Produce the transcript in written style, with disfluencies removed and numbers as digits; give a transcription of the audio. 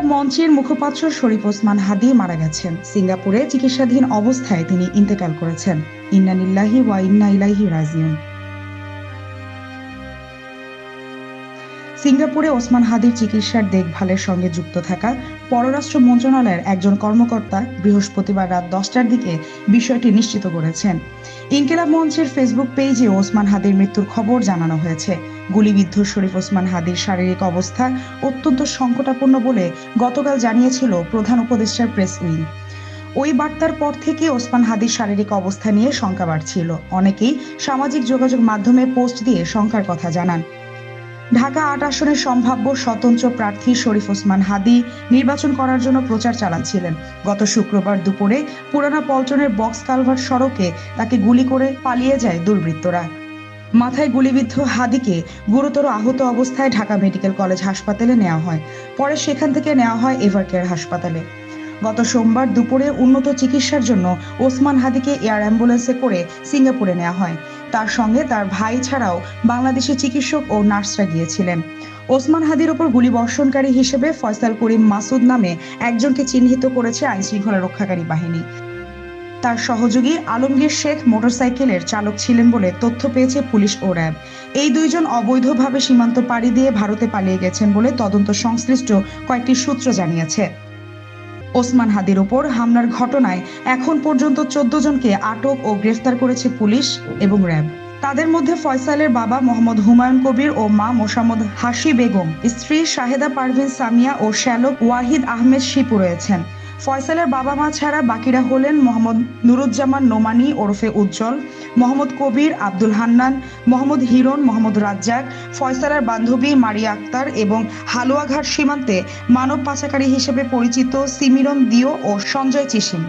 ইনকিলাব মঞ্চের মুখপাত্র শরীফ ওসমান হাদী মারা গেছেন। সিঙ্গাপুরে চিকিৎসাধীন অবস্থায় তিনি ইন্তেকাল করেছেন। ইন্না লিল্লাহি ওয়া ইন্না ইলাইহি রাজিউন। সিঙ্গাপুরে ওসমান হাদীর চিকিৎসার দেখভালের সঙ্গে যুক্ত থাকা পররাষ্ট্র মন্ত্রণালয়ের একজন কর্মকর্তা বৃহস্পতিবার রাত 10টার দিকে বিষয়টি নিশ্চিত করেছেন। ইনকিলাব মঞ্চের ফেসবুক পেজে ওসমান হাদীর মৃত্যুর খবর জানানো হয়েছে। গুলিবিদ্ধ শরীফ ওসমান হাদীর শারীরিক অবস্থা অত্যন্ত সংকটাপন্ন বলে গতকাল জানিয়েছিল প্রধান উপদেষ্টার প্রেস উইং। ওই বার্তার পর থেকে ওসমান হাদীর শারীরিক অবস্থা নিয়ে শঙ্কা বাড়ছিল। অনেকেই সামাজিক যোগাযোগ মাধ্যমে পোস্ট দিয়ে শঙ্কার কথা জানান। ঢাকা ৮ আসনের সম্ভাব্য স্বতন্ত্র প্রার্থী শরীফ ওসমান হাদী নির্বাচন করার জন্য প্রচার চালাচ্ছিলেন। গত শুক্রবার দুপুরে পুরানা পল্টনের বক্স কালভার্ট সড়কে তাকে গুলি করে পালিয়ে যায় দুর্বৃত্তরা। মাথায় গুলিবিদ্ধ হাদীকে গুরুতর আহত অবস্থায় ঢাকা মেডিকেল কলেজ হাসপাতালে নেওয়া হয়। পরে সেখান থেকে নেওয়া হয় এভারকেয়ার হাসপাতালে। গত সোমবার দুপুরে উন্নত চিকিৎসার জন্য ওসমান হাদীকে এয়ার অ্যাম্বুলেন্সে করে সিঙ্গাপুরে নেওয়া হয়। তার সঙ্গে তার ভাই ছাড়াও বাংলাদেশি চিকিৎসক ও নার্সরা গিয়েছিলেন। ওসমান হাদীর ওপর গুলিবর্ষণকারী হিসেবে ফয়সাল করিম মাসুদ নামে একজনকে চিহ্নিত করেছে আইনশৃঙ্খলা রক্ষাকারী বাহিনী। তার সহযোগী আলমগীর শেখ মোটরসাইকেলের চালক ছিলেন বলে তথ্য পেয়েছে পুলিশ ও র্যাব। এই দুইজন অবৈধভাবে সীমান্ত পাড়ি দিয়ে ভারতে পালিয়ে গেছেন বলে তদন্ত সংশ্লিষ্ট কয়েকটি সূত্র জানিয়েছে। ওসমান হাদীর ওপর হামলার ঘটনায় এখন পর্যন্ত 14 জনকে আটক ও গ্রেফতার করেছে পুলিশ এবং র্যাব। তাদের মধ্যে ফয়সালের বাবা মোহাম্মদ হুমায়ুন কবির ও মা মোসাম্মদ হাসি বেগম, স্ত্রী শাহেদা পারভিন সামিয়া ও শ্যালক ওয়াহিদ আহমেদ শিপু রয়েছেন। ফয়সালের বাবা মা ছাড়া বাকিরা হলেন মোহাম্মদ নুরুজ্জামান নোমানী ওরফে উজ্জ্বল, মোহাম্মদ কবির, আব্দুল হান্নান, মোহাম্মদ হিরণ, মোহাম্মদ রাজ্জাক, ফয়সালের বান্ধবী মারিয়া আক্তার এবং হালুয়াঘাট সীমান্তে মানব পাচারকারী হিসেবে পরিচিত সিমিরন দিও ও সঞ্জয় চিসিম।